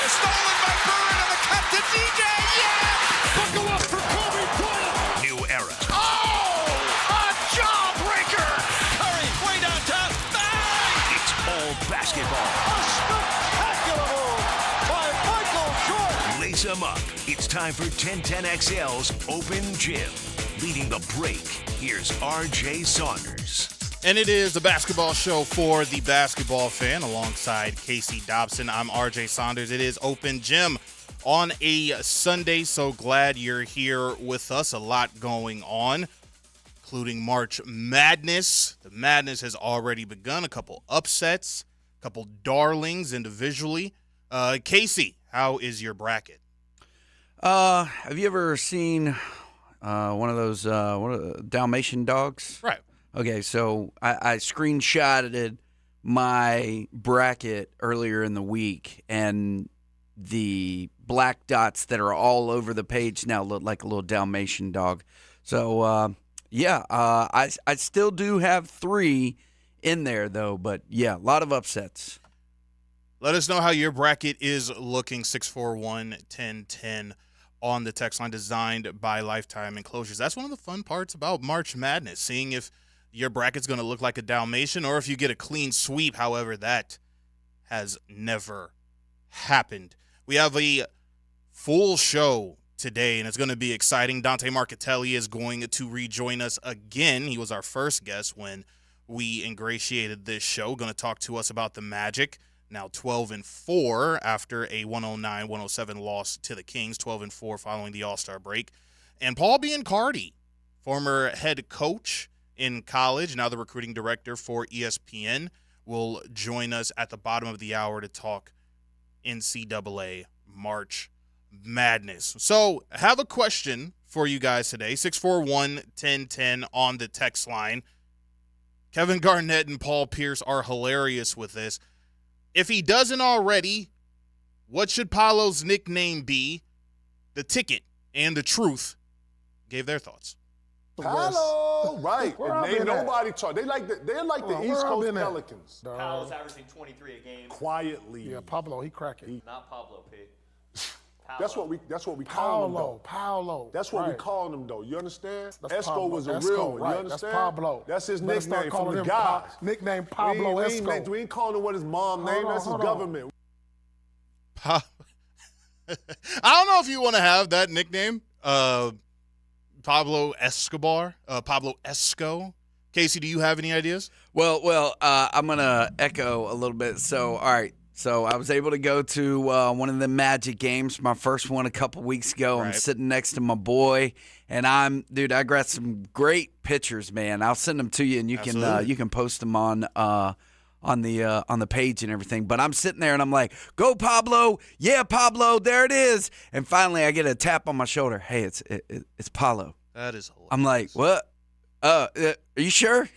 Stolen by Bird and the cut to DJ. Yeah! Buckle up for Kobe Bryant. New era. Oh! A jawbreaker! Curry way downtown. Bang! It's all basketball. A spectacular move by Michael Jordan. Lace them up. It's time for 1010XL's Open Gym. Leading the break, here's RJ Saunders. And it is the basketball show for the basketball fan alongside Casey Dobson. I'm RJ Saunders. It is Open Gym on a Sunday, so glad you're here with us. A lot going on, including March Madness. The madness has already begun. A couple upsets, a couple darlings individually. Casey, how is your bracket? Have you ever seen one of those Dalmatian dogs? Right. Okay, so I screenshotted my bracket earlier in the week, and the black dots that are all over the page now look like a little Dalmatian dog. So, I still do have 3 in there, though, but, yeah, a lot of upsets. Let us know how your bracket is looking, 641-1010 on the text line, designed by Lifetime Enclosures. That's one of the fun parts about March Madness, seeing if your bracket's going to look like a Dalmatian or if you get a clean sweep. However, that has never happened. We have a full show today, and it's going to be exciting. Dante Marchitelli is going to rejoin us again. He was our first guest when we ingratiated this show. Going to talk to us about the Magic, now 12-4 after a 109-107 loss to the Kings, 12-4 following the All-Star break. And Paul Biancardi, former head coach in college, now the recruiting director for ESPN, will join us at the bottom of the hour to talk NCAA March Madness. So, I have a question for you guys today, 641-1010 on the text line. Kevin Garnett and Paul Pierce are hilarious with this. If he doesn't already, what should Paolo's nickname be? The Ticket and the Truth gave their thoughts. Paolo, right? And ain't nobody talk. They're like the East Coast Pelicans. Paolo's averaging 23 a game. Quietly. Yeah, Pablo, he cracking. Not Pablo, P. That's what we call him though. Paolo. That's what we call him though. You understand? That's Esco Pablo. was a Esco, real one. right. You understand? That's Pablo. That's his Better nickname start calling from the him guys. Nickname Pablo Esco. We ain't calling him what his mom named. That's his government. I don't know if you want to have that nickname, Pablo Escobar, Pablo Esco. Casey, do you have any ideas? Well, I'm going to echo a little bit. So, all right. So I was able to go to one of the Magic games, my first one a couple weeks ago. Right. I'm sitting next to my boy, and I got some great pictures, man. I'll send them to you, and you can post them on the page and everything. But I'm sitting there, and I'm like, "Go Pablo, yeah Pablo, there it is." And finally, I get a tap on my shoulder. Hey, it's Paulo. That is hilarious. I'm like, what? Are you sure?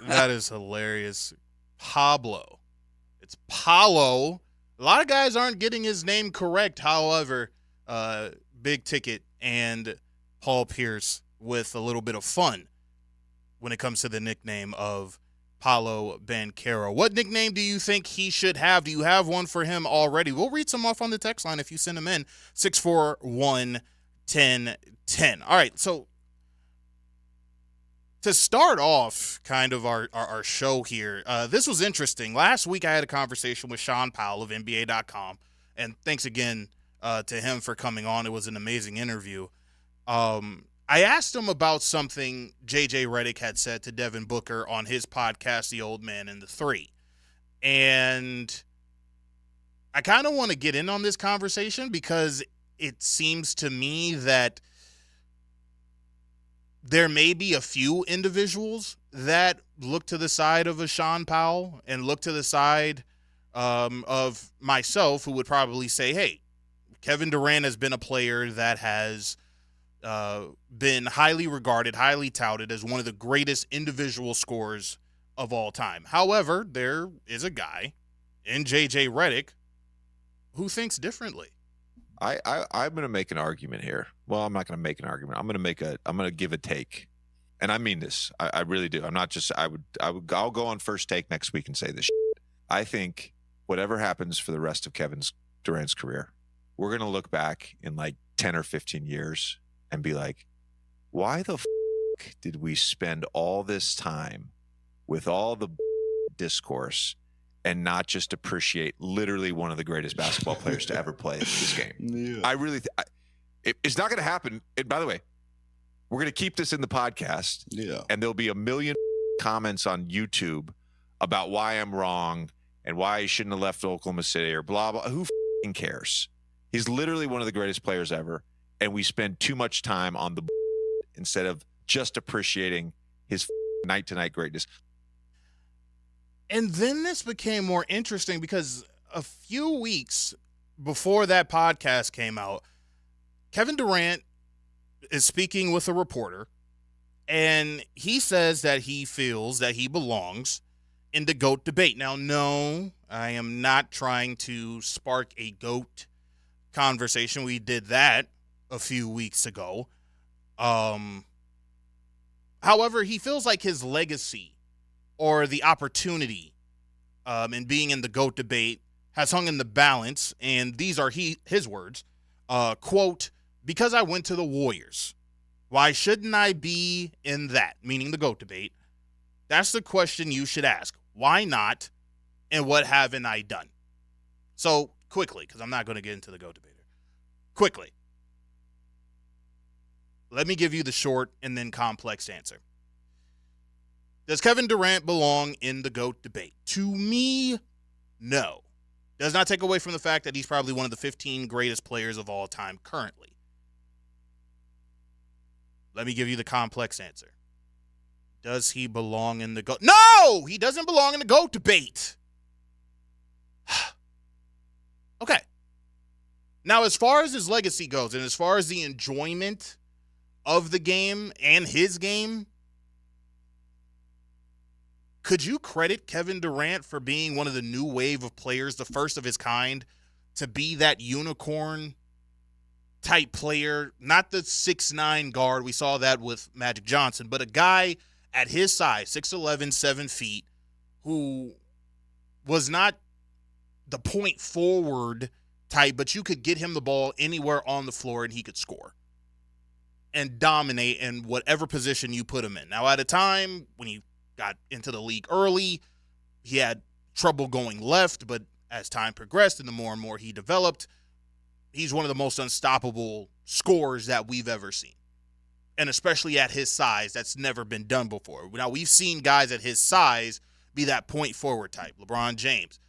That is hilarious. Pablo. It's Paolo. A lot of guys aren't getting his name correct. However, Big Ticket and Paul Pierce with a little bit of fun when it comes to the nickname of Paolo Banchero. What nickname do you think he should have? Do you have one for him already? We'll read some off on the text line if you send them in. 641-1010. All right, so to start off kind of our show here, this was interesting. Last week I had a conversation with Sean Powell of NBA.com, and thanks again to him for coming on. It was an amazing interview. I asked him about something J.J. Redick had said to Devin Booker on his podcast, The Old Man and the Three. And I kind of want to get in on this conversation because it seems to me that there may be a few individuals that look to the side of a Sean Powell and look to the side of myself who would probably say, hey, Kevin Durant has been a player that has been highly regarded, highly touted as one of the greatest individual scorers of all time. However, there is a guy in J.J. Redick who thinks differently. I'm going to make an argument here. Well, I'm not going to make an argument. I'm going to give a take. And I mean this. I really do. I'm not just, I'll go on First Take next week and say this shit. I think whatever happens for the rest of Kevin's Durant's career, we're going to look back in like 10 or 15 years and be like, why the did we spend all this time with all the discourse and not just appreciate literally one of the greatest basketball players to ever play this game? Yeah. I really, it's not going to happen. And by the way, we're going to keep this in the podcast. Yeah. And there'll be a million comments on YouTube about why I'm wrong and why he shouldn't have left Oklahoma City or blah, blah. Who cares? He's literally one of the greatest players ever. And we spend too much time on the instead of just appreciating his night-to-night greatness. And then this became more interesting because a few weeks before that podcast came out, Kevin Durant is speaking with a reporter, and he says that he feels that he belongs in the GOAT debate. Now, no, I am not trying to spark a GOAT conversation. We did that a few weeks ago. However, he feels like his legacy or the opportunity in being in the GOAT debate has hung in the balance, and these are his words, quote, because I went to the Warriors. Why shouldn't I be in that, meaning the GOAT debate? That's the question you should ask. Why not, and what haven't I done? So, quickly, because I'm not going to get into the GOAT debater. Quickly. Let me give you the short and then complex answer. Does Kevin Durant belong in the GOAT debate? To me, no. Does not take away from the fact that he's probably one of the 15 greatest players of all time currently. Let me give you the complex answer. Does he belong in the GOAT? No! He doesn't belong in the GOAT debate. Okay. Now, as far as his legacy goes, and as far as the enjoyment of the game and his game, could you credit Kevin Durant for being one of the new wave of players, the first of his kind, to be that unicorn type player? Not the 6'9" guard. We saw that with Magic Johnson, but a guy at his size, 6'11", 7 feet, who was not the point forward type, but you could get him the ball anywhere on the floor and he could score and dominate in whatever position you put him in. Now, at a time when he got into the league early, he had trouble going left, but as time progressed and the more and more he developed, he's one of the most unstoppable scorers that we've ever seen. And especially at his size, that's never been done before. Now, we've seen guys at his size be that point forward type. LeBron James,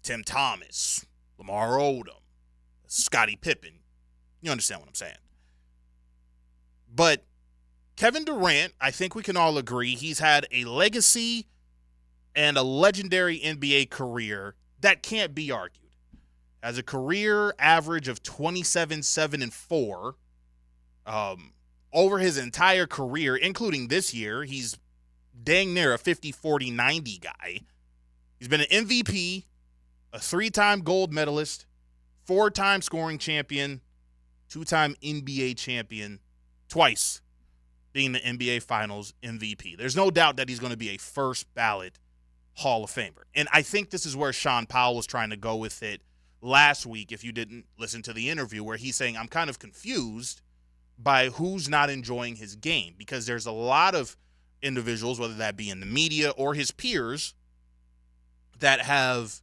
Tim Thomas, Lamar Odom, Scottie Pippen. You understand what I'm saying? But Kevin Durant, I think we can all agree, he's had a legacy and a legendary NBA career that can't be argued. Has a career average of 27, 7, and 4. Over his entire career, including this year, he's dang near a 50, 40, 90 guy. He's been an MVP, a 3-time gold medalist, 4-time scoring champion, 2-time NBA champion, twice being the NBA Finals MVP. There's no doubt that he's going to be a first ballot Hall of Famer. And I think this is where Sean Powell was trying to go with it last week, if you didn't listen to the interview, where he's saying, I'm kind of confused by who's not enjoying his game, because there's a lot of individuals, whether that be in the media or his peers, that have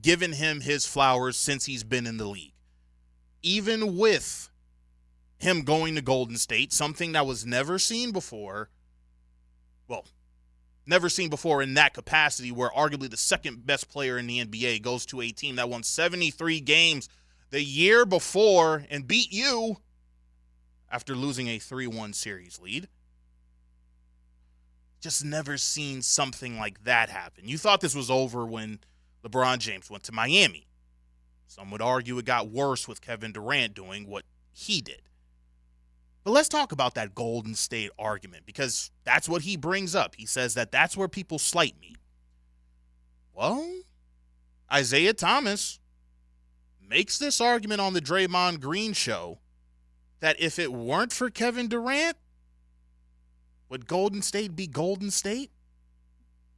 given him his flowers since he's been in the league. Even with him going to Golden State, something that was never seen before, well, never seen before in that capacity, where arguably the second best player in the NBA goes to a team that won 73 games the year before and beat you after losing a 3-1 series lead. Just never seen something like that happen. You thought this was over when LeBron James went to Miami. Some would argue it got worse with Kevin Durant doing what he did. But let's talk about that Golden State argument, because that's what he brings up. He says that that's where people slight me. Well, Isaiah Thomas makes this argument on the Draymond Green show that if it weren't for Kevin Durant, would Golden State be Golden State?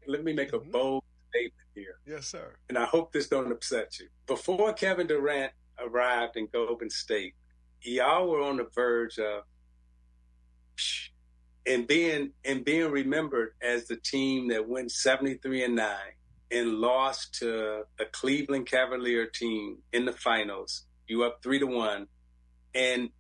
Let me make a bold statement here. Yes, sir. And I hope this don't upset you. Before Kevin Durant arrived in Golden State, y'all were on the verge of and being remembered as the team that went 73-9 and lost to a Cleveland Cavalier team in the finals. You up 3-1, and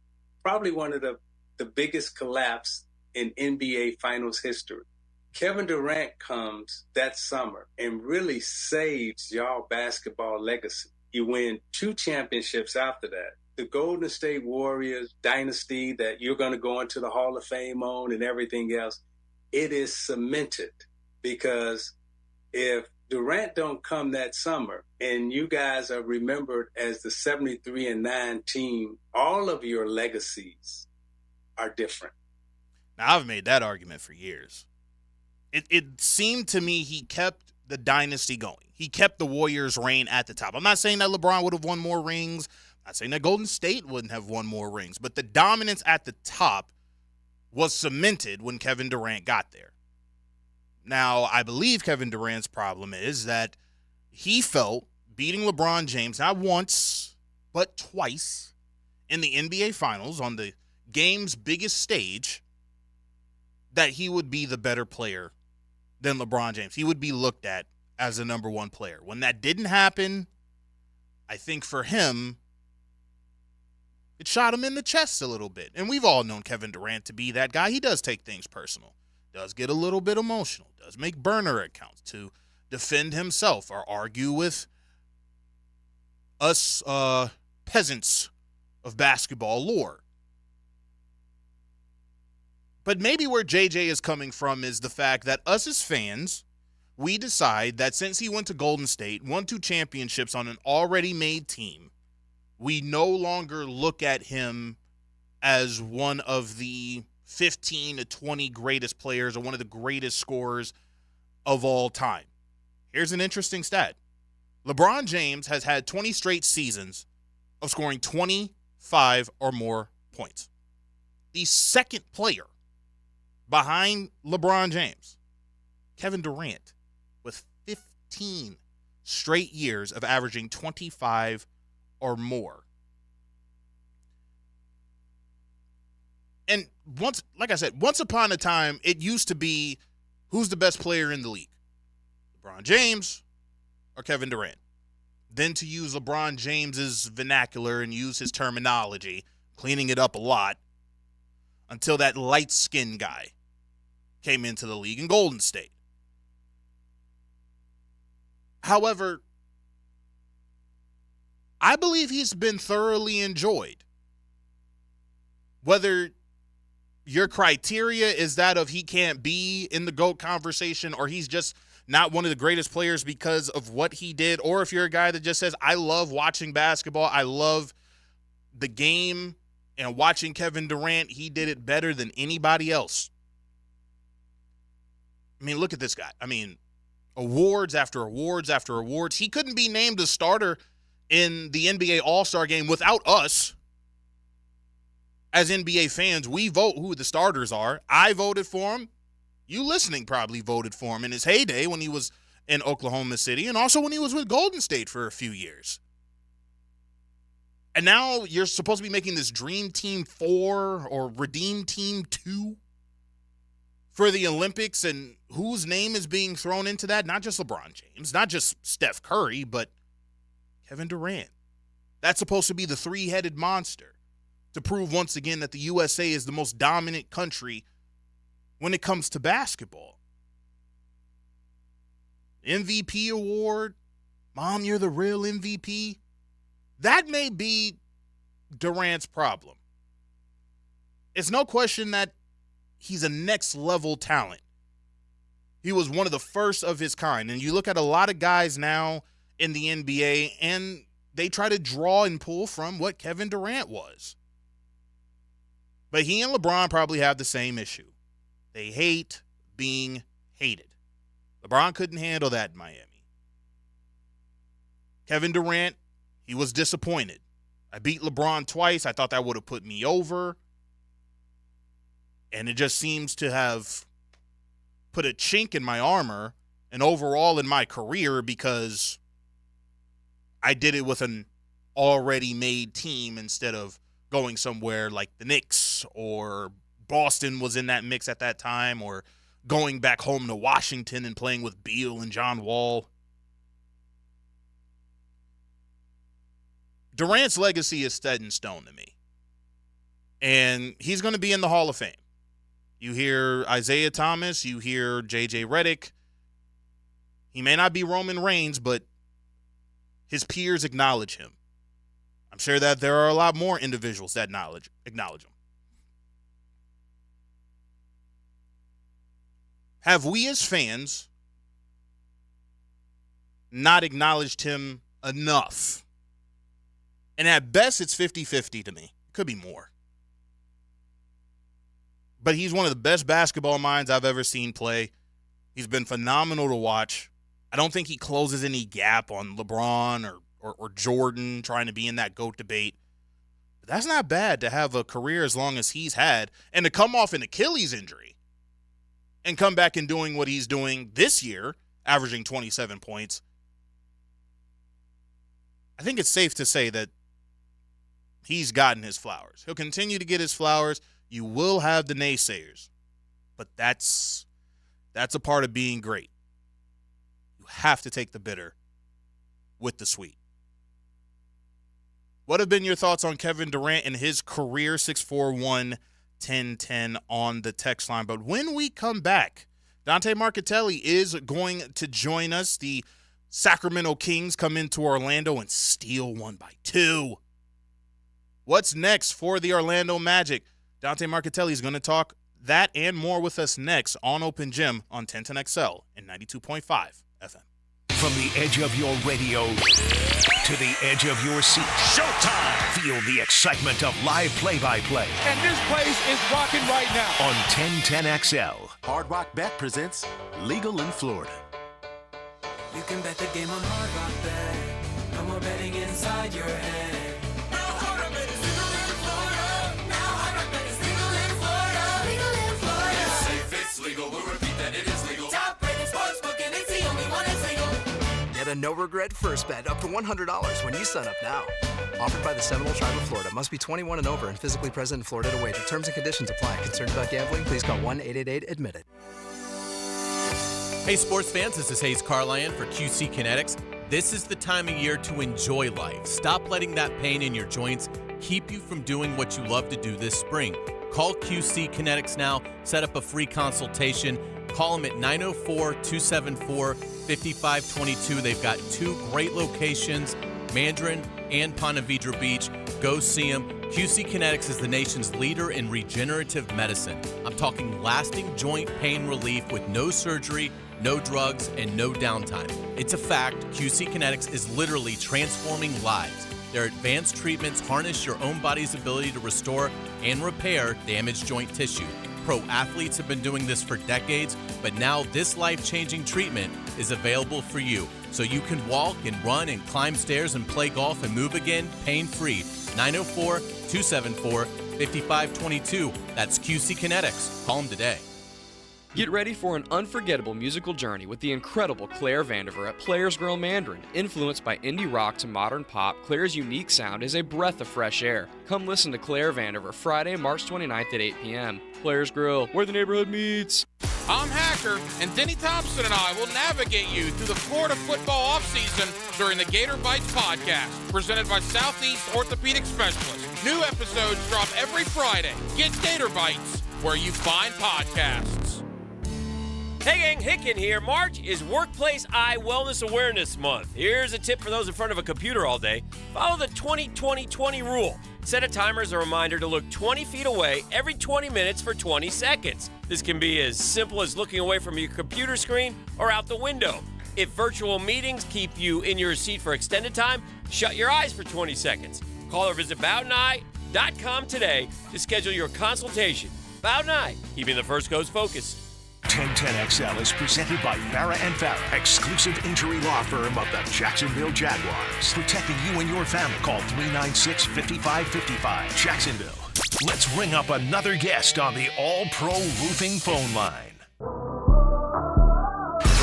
probably one of the biggest collapse in NBA Finals history. Kevin Durant comes that summer and really saves y'all basketball legacy. You win 2 championships after that. The Golden State Warriors dynasty that you're going to go into the Hall of Fame on and everything else, it is cemented, because if Durant don't come that summer and you guys are remembered as the 73-9 team, all of your legacies are different. Now, I've made that argument for years. It seemed to me he kept the dynasty going. He kept the Warriors' reign at the top. I'm not saying that LeBron would have won more rings. I'm not saying that Golden State wouldn't have won more rings. But the dominance at the top was cemented when Kevin Durant got there. Now, I believe Kevin Durant's problem is that he felt beating LeBron James not once, but twice in the NBA Finals on the game's biggest stage, that he would be the better player than LeBron James. He would be looked at as the number one player. When that didn't happen, I think for him, it shot him in the chest a little bit. And we've all known Kevin Durant to be that guy. He does take things personal, does get a little bit emotional, does make burner accounts to defend himself or argue with us peasants of basketball lore. But maybe where JJ is coming from is the fact that us as fans, we decide that since he went to Golden State, won 2 championships on an already made team, we no longer look at him as one of the 15 to 20 greatest players or one of the greatest scorers of all time. Here's an interesting stat. LeBron James has had 20 straight seasons of scoring 25 or more points. The second player behind LeBron James, Kevin Durant, with 15 straight years of averaging 25 or more. And once upon a time, it used to be who's the best player in the league, LeBron James or Kevin Durant. Then to use LeBron James's vernacular and use his terminology, cleaning it up a lot, until that light-skinned guy came into the league in Golden State. However, I believe he's been thoroughly enjoyed. Whether your criteria is that of he can't be in the GOAT conversation or he's just not one of the greatest players because of what he did, or if you're a guy that just says, I love watching basketball, I love the game, and watching Kevin Durant, he did it better than anybody else. I mean, look at this guy. I mean, awards after awards after awards. He couldn't be named a starter in the NBA All-Star game without us. As NBA fans, we vote who the starters are. I voted for him. You listening probably voted for him in his heyday when he was in Oklahoma City and also when he was with Golden State for a few years. And now you're supposed to be making this Dream Team 4 or Redeem Team 2 for the Olympics, and whose name is being thrown into that? Not just LeBron James, not just Steph Curry, but Kevin Durant. That's supposed to be the three-headed monster to prove once again that the USA is the most dominant country when it comes to basketball. MVP award, Mom, you're the real MVP. That may be Durant's problem. It's no question that he's a next-level talent. He was one of the first of his kind. And you look at a lot of guys now in the NBA, and they try to draw and pull from what Kevin Durant was. But he and LeBron probably have the same issue. They hate being hated. LeBron couldn't handle that in Miami. Kevin Durant, he was disappointed. I beat LeBron twice. I thought that would have put me over. And it just seems to have put a chink in my armor and overall in my career because I did it with an already made team instead of going somewhere like the Knicks or Boston was in that mix at that time, or going back home to Washington and playing with Beal and John Wall. Durant's legacy is set in stone to me. And he's going to be in the Hall of Fame. You hear Isaiah Thomas, you hear J.J. Redick. He may not be Roman Reigns, but his peers acknowledge him. I'm sure that there are a lot more individuals that acknowledge him. Have we as fans not acknowledged him enough? And at best, it's 50-50 to me. It could be more. But he's one of the best basketball minds I've ever seen play. He's been phenomenal to watch. I don't think he closes any gap on LeBron or Jordan trying to be in that GOAT debate. But that's not bad to have a career as long as he's had and to come off an Achilles injury and come back and doing what he's doing this year, averaging 27 points. I think it's safe to say that he's gotten his flowers. He'll continue to get his flowers. You will have the naysayers, but that's a part of being great. You have to take the bitter with the sweet. What have been your thoughts on Kevin Durant and his career? 641-1010 on the text line. But when we come back, Dante Marchitelli is going to join us. The Sacramento Kings come into Orlando and steal 1 by 2. What's next for the Orlando Magic? Dante Marchitelli is going to talk that and more with us next on Open Gym on 1010XL and 92.5 FM. From the edge of your radio to the edge of your seat. Showtime! Feel the excitement of live play-by-play. And this place is rocking right now. On 1010XL. Hard Rock Bet presents Legal in Florida. You can bet the game on Hard Rock Bet. No more betting inside your head. Now Hard Rock Bet is legal in Florida. Now Hard Rock Bet is legal in Florida. Legal in Florida. It's safe, it's legal. We'll repeat that it is legal. Top rated sports book and it's the only one that's legal. Get a no-regret first bet up to $100 when you sign up now. Offered by the Seminole Tribe of Florida. Must be 21 and over and physically present in Florida to wager. Terms and conditions apply. Concerned about gambling? Please call 1-888-ADMIT-IT. Hey, sports fans, this is Hayes Carlyon for QC Kinetics. This is the time of year to enjoy life. Stop letting that pain in your joints keep you from doing what you love to do this spring. Call QC Kinetics now. Set up a free consultation. Call them at 904-274-5522. They've got 2 great locations, Mandarin and Ponte Vedra Beach. Go see them. QC Kinetics is the nation's leader in regenerative medicine. I'm talking lasting joint pain relief with no surgery, no drugs, and no downtime. It's a fact. QC Kinetics is literally transforming lives. Their advanced treatments harness your own body's ability to restore and repair damaged joint tissue. Pro athletes have been doing this for decades, but now this life-changing treatment is available for you. So you can walk and run and climb stairs and play golf and move again pain-free. 904-274-5522. That's QC Kinetics. Call them today. Get ready for an unforgettable musical journey with the incredible Claire Vandiver at Players Grill Mandarin. Influenced by indie rock to modern pop, Claire's unique sound is a breath of fresh air. Come listen to Claire Vandiver Friday, March 29th at 8 p.m. Players Grill, where the neighborhood meets. I'm Hacker, and Denny Thompson and I will navigate you through the Florida football offseason during the Gator Bites podcast, presented by Southeast Orthopedic Specialists. New episodes drop every Friday. Get Gator Bites where you find podcasts. Hey gang, Hicken here. March is Workplace Eye Wellness Awareness Month. Here's a tip for those in front of a computer all day. Follow the 20-20-20 rule. Set a timer as a reminder to look 20 feet away every 20 minutes for 20 seconds. This can be as simple as looking away from your computer screen or out the window. If virtual meetings keep you in your seat for extended time, shut your eyes for 20 seconds. Call or visit BowdenEye.com today to schedule your consultation. Bowden Eye, keeping the first coast focused. 1010XL is presented by Farah & Farah, exclusive injury law firm of the Jacksonville Jaguars. Protecting you and your family. Call 396-5555. Jacksonville. Let's ring up another guest on the All-Pro Roofing phone line.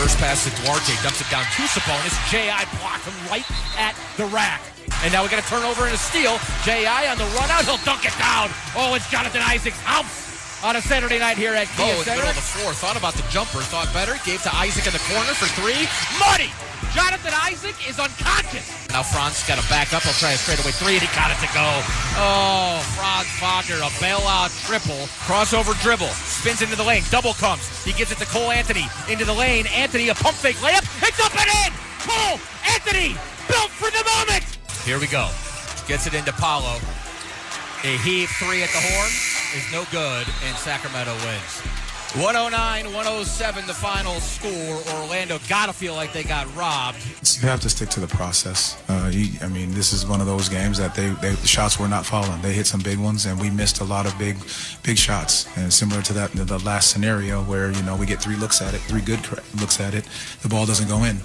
Reverse pass to Duarte, dumps it down to Sabonis. J.I. blocked him right at the rack. And now we got a turnover and a steal. J.I. on the run out, he'll dunk it down. Oh, it's Jonathan Isaac's house on a Saturday night here at Kia in the Center. middle of the floor. Thought about the jumper, thought better. Gave to Isaac in the corner for three. Money! Jonathan Isaac is unconscious. Now Franz got to back up. He'll try a straightaway three, and he got it to go. Oh, Franz Wagner, a bailout triple. Crossover dribble. Spins into the lane. Double comes. He gives it to Cole Anthony. Into the lane. Anthony, a pump fake layup. It's up and in! Cole Anthony, built for the moment! Here we go. Gets it into Paolo. A heave three at the horn is no good, and Sacramento wins. 109-107 the final score. Orlando gotta feel like they got robbed. You have to stick to the process. This is one of those games that the shots were not falling. They hit some big ones, and we missed a lot of big shots. And similar to that, the last scenario where we get three good looks at it, the ball doesn't go in.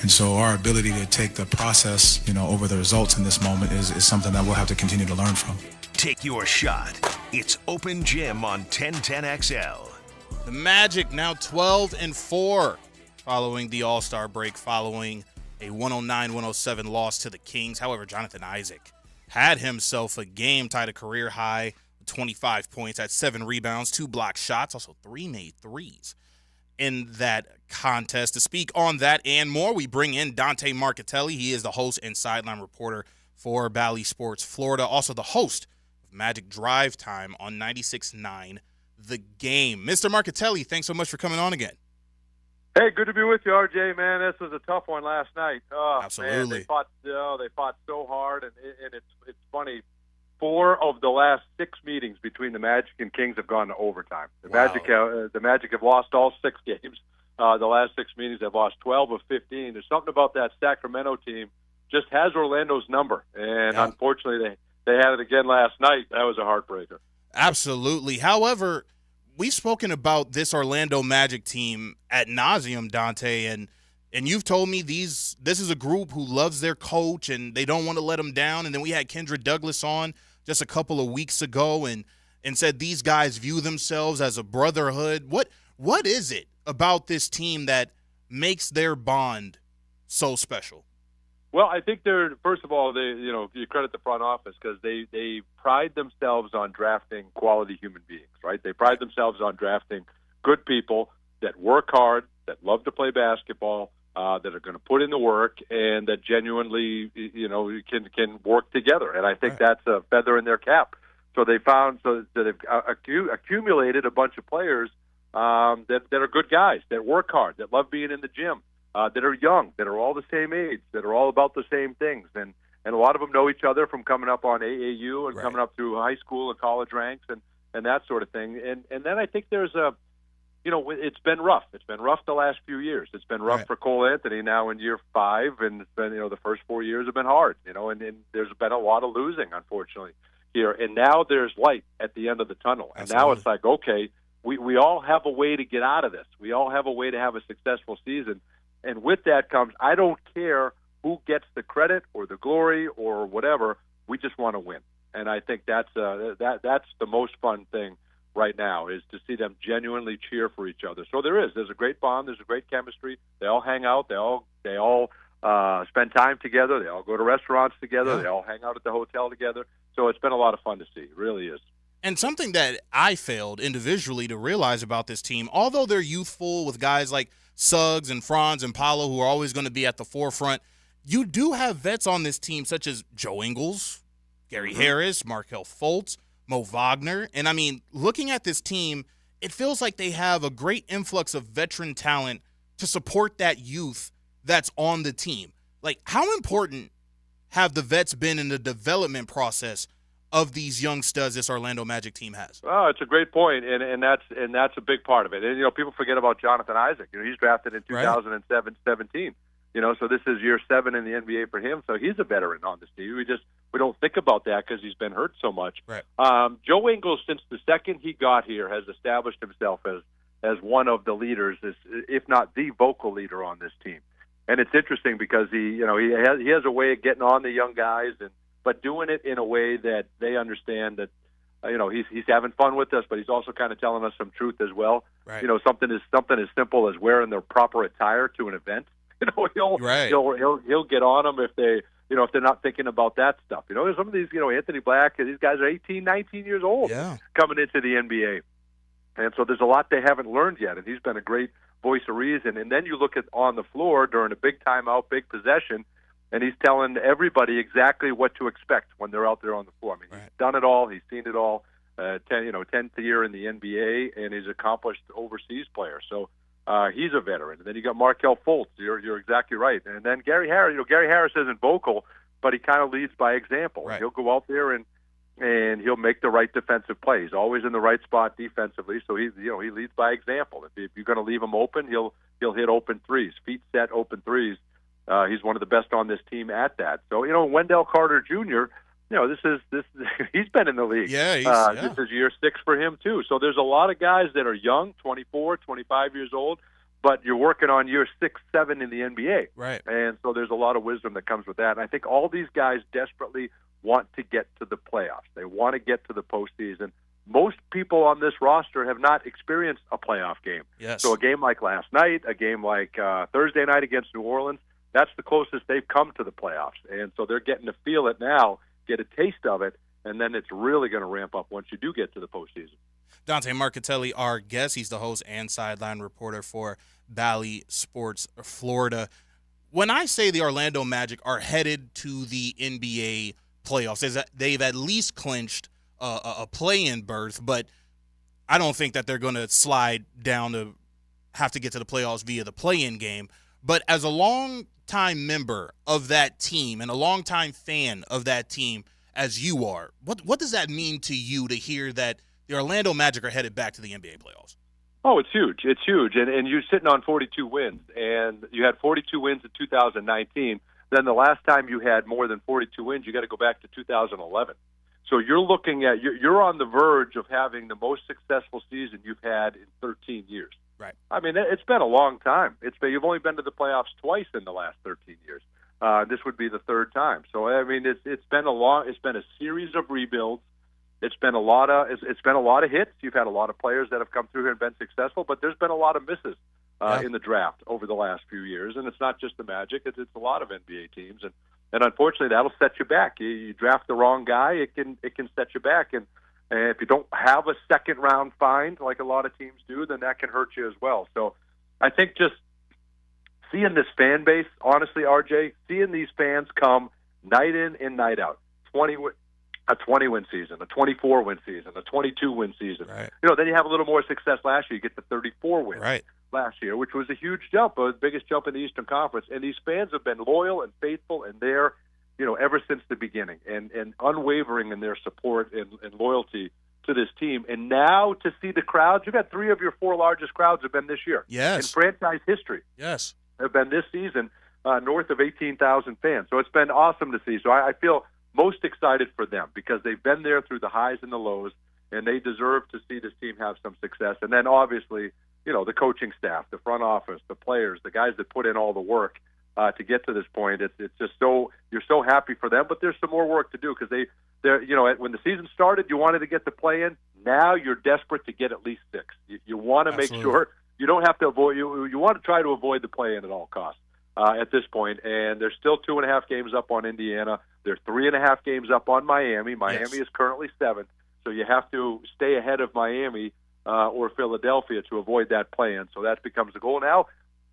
And so our ability to take the process, over the results in this moment is something that we'll have to continue to learn from. Take your shot. It's Open Gym on 1010XL. The Magic now 12-4 following the All-Star break, following a 109-107 loss to the Kings. However, Jonathan Isaac had himself a game, tied a career high with 25 points, had 7 rebounds, 2 blocked shots, also 3 made threes in that contest. To speak on that and more, we bring in Dante Marchitelli. He is the host and sideline reporter for Bally Sports Florida, also the host of Magic Drive Time on 96.9 The Game. Mr. Marchitelli, thanks so much for coming on again. Hey, good to be with you, RJ. Man, this was a tough one last night. Oh, absolutely. Man, they fought so hard, and it's funny. 4 of the last 6 meetings between the Magic and Kings have gone to overtime. The Magic have lost all 6 games. The last 6 meetings they've lost 12 of 15. There's something about that Sacramento team just has Orlando's number, and unfortunately they had it again last night. That was a heartbreaker. Absolutely. However, we've spoken about this Orlando Magic team ad nauseum, Dante, and you've told me this is a group who loves their coach and they don't want to let him down. And then we had Kendra Douglas on just a couple of weeks ago and said these guys view themselves as a brotherhood. What is it about this team that makes their bond so special? Well, I think first of all, you credit the front office because they pride themselves on drafting quality human beings, right? They pride themselves on drafting good people that work hard, that love to play basketball, that are going to put in the work, and that genuinely, can work together. And I think that's a feather in their cap. So they've accumulated a bunch of players that are good guys, that work hard, that love being in the gym. That are young, that are all the same age, that are all about the same things. And a lot of them know each other from coming up on AAU and coming up through high school and college ranks and that sort of thing. And then I think there's it's been rough. It's been rough the last few years. It's been rough for Cole Anthony now in year 5, and it's been, the first 4 years have been hard, and there's been a lot of losing, unfortunately, here. And now there's light at the end of the tunnel. And now it's like, okay, we all have a way to get out of this. We all have a way to have a successful season. And with that comes, I don't care who gets the credit or the glory or whatever. We just want to win, and I think that's the most fun thing right now is to see them genuinely cheer for each other. So there's a great bond, there's a great chemistry. They all hang out, they all spend time together, they all go to restaurants together, they all hang out at the hotel together. So it's been a lot of fun to see. It really is. And something that I failed individually to realize about this team, although they're youthful with guys like Suggs and Franz and Paolo who are always going to be at the forefront, you do have vets on this team such as Joe Ingles, Gary Harris, Markelle Fultz, Mo Wagner. And, I mean, looking at this team, it feels like they have a great influx of veteran talent to support that youth that's on the team. Like, how important have the vets been in the development process of these young studs this Orlando Magic team has? Oh, it's a great point, and that's a big part of it. And people forget about Jonathan Isaac. He's drafted in 2017. So this is year 7 in the NBA for him. So he's a veteran on this team. We don't think about that because he's been hurt so much. Right. Joe Ingles, since the second he got here, has established himself as one of the leaders, if not the vocal leader on this team. And it's interesting because he has a way of getting on the young guys but doing it in a way that they understand that he's having fun with us, but he's also kind of telling us some truth as well. Right. Something as simple as wearing their proper attire to an event. He'll get on them if they, if they're not thinking about that stuff. Some of these, Anthony Black, these guys are 18, 19 years old coming into the NBA. And so there's a lot they haven't learned yet, and he's been a great voice of reason. And then you look at on the floor during a big timeout, big possession, and he's telling everybody exactly what to expect when they're out there on the floor. I mean, he's done it all, he's seen it all. 10th year in the NBA, and he's an accomplished overseas player. So he's a veteran. And then you got Markelle Fultz. You're exactly right. And then Gary Harris. Gary Harris isn't vocal, but he kind of leads by example. Right. He'll go out there and he'll make the right defensive plays. Always in the right spot defensively. So he leads by example. If you're going to leave him open, he'll hit open threes, feet set open threes. He's one of the best on this team at that. So Wendell Carter Jr. He's been in the league. This is year 6 for him too. So there's a lot of guys that are young, 24, 25 years old, but you're working on year 6, 7 in the NBA. Right. And so there's a lot of wisdom that comes with that. And I think all these guys desperately want to get to the playoffs. They want to get to the postseason. Most people on this roster have not experienced a playoff game. Yes. So a game like last night, a game like Thursday night against New Orleans, that's the closest they've come to the playoffs. And so they're getting to feel it now, get a taste of it, and then it's really going to ramp up once you do get to the postseason. Dante Marchitelli, our guest. He's the host and sideline reporter for Bally Sports Florida. When I say the Orlando Magic are headed to the NBA playoffs, they've at least clinched a play-in berth, but I don't think that they're going to slide down to have to get to the playoffs via the play-in game. But as a long-time member of that team and a long-time fan of that team as you are, what does that mean to you to hear that the Orlando Magic are headed back to the NBA playoffs? Oh, it's huge. It's huge. And you're sitting on 42 wins, and you had 42 wins in 2019. Then the last time you had more than 42 wins, you got to go back to 2011. So you're looking at you're on the verge of having the most successful season you've had in 13 years. Right. I mean, it's been a long time. You've only been to the playoffs twice in the last 13 years. This would be the third time. So I mean, it's been a series of rebuilds. It's been a lot of hits. You've had a lot of players that have come through here and been successful, but there's been a lot of misses in the draft over the last few years. And it's not just the Magic; it's a lot of NBA teams. And unfortunately, that'll set you back. You draft the wrong guy, it can set you back. And if you don't have a second round find like a lot of teams do, then that can hurt you as well. So I think just seeing this fan base, honestly, RJ, seeing these fans come night in and night out, a 20-win season, a 24-win season, a 22-win season. Right. Then you have a little more success last year. You get to 34 wins last year, which was a huge jump, the biggest jump in the Eastern Conference. And these fans have been loyal and faithful, and they're, ever since the beginning, and unwavering in their support and loyalty to this team. And now to see the crowds, you've got 3 of your 4 largest crowds have been this year. Yes. In franchise history. Yes. Have been this season north of 18,000 fans. So it's been awesome to see. So I feel most excited for them because they've been there through the highs and the lows, and they deserve to see this team have some success. And then obviously, the coaching staff, the front office, the players, the guys that put in all the work to get to this point. It's just you're so happy for them, but there's some more work to do because they're when the season started, you wanted to get the play in. Now you're desperate to get at least 6. You want to make sure you don't have to avoid you want to try to avoid the play in at all costs at this point. And they're still 2.5 games up on Indiana. They're 3.5 games up on Miami. Miami is currently 7th, so you have to stay ahead of Miami or Philadelphia to avoid that play-in. So that becomes the goal now.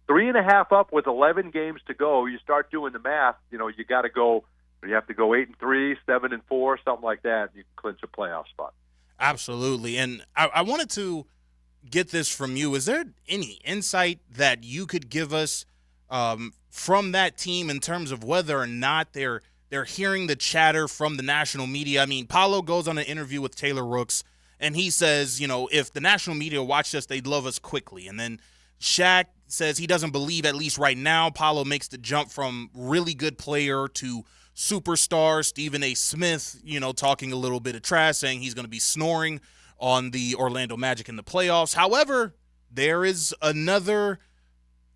3.5 up with 11 games to go. You start doing the math. You got to go. You have to go 8-3, 7-4, something like that. You can clinch a playoff spot. Absolutely. And I wanted to get this from you. Is there any insight that you could give us from that team in terms of whether or not they're hearing the chatter from the national media? I mean, Paolo goes on an interview with Taylor Rooks, and he says, if the national media watched us, they'd love us quickly. And then Shaq says he doesn't believe, at least right now, Paolo makes the jump from really good player to superstar. Stephen A. Smith, talking a little bit of trash, saying he's going to be snoring on the Orlando Magic in the playoffs. However, there is another